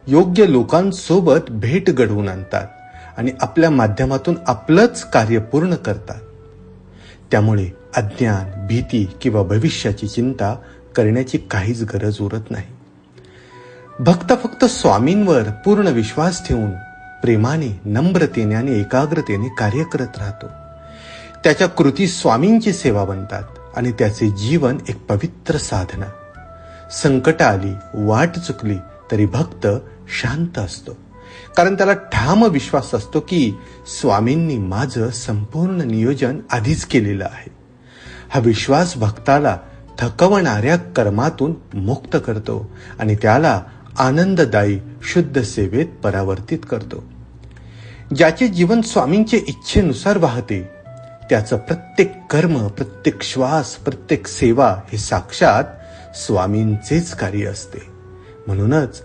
योग्य लोकांसोबत भेट घडवून आणतात आणि आपल्या माध्यमातून आपलंच कार्य पूर्ण करतात. त्यामुळे अज्ञान, भीती किंवा भविष्याची चिंता करण्याची काहीच गरज उरत नाही. भक्त फक्त स्वामींवर पूर्ण विश्वास ठेवून प्रेमाने, नम्रतेने आणि एकाग्रतेने कार्य करत राहतो. त्याच्या कृती स्वामींची सेवा बनतात आणि त्याचे जीवन एक पवित्र साधना. संकट आली, वाट चुकली तरी भक्त शांत असतो, कारण त्याला ठाम विश्वास असतो की स्वामींनी माझं संपूर्ण नियोजन आधीच केलेलं आहे. हा विश्वास भक्ताला थकवणाऱ्या कर्मातून मुक्त करतो आणि त्याला आनंददायी शुद्ध सेवेत परावर्तित करतो. ज्याचे जीवन स्वामींचे इच्छेनुसार वाहते त्याचं प्रत्येक कर्म, प्रत्येक श्वास, प्रत्येक सेवा हे साक्षात स्वामींचेच कार्य असते. म्हणूनच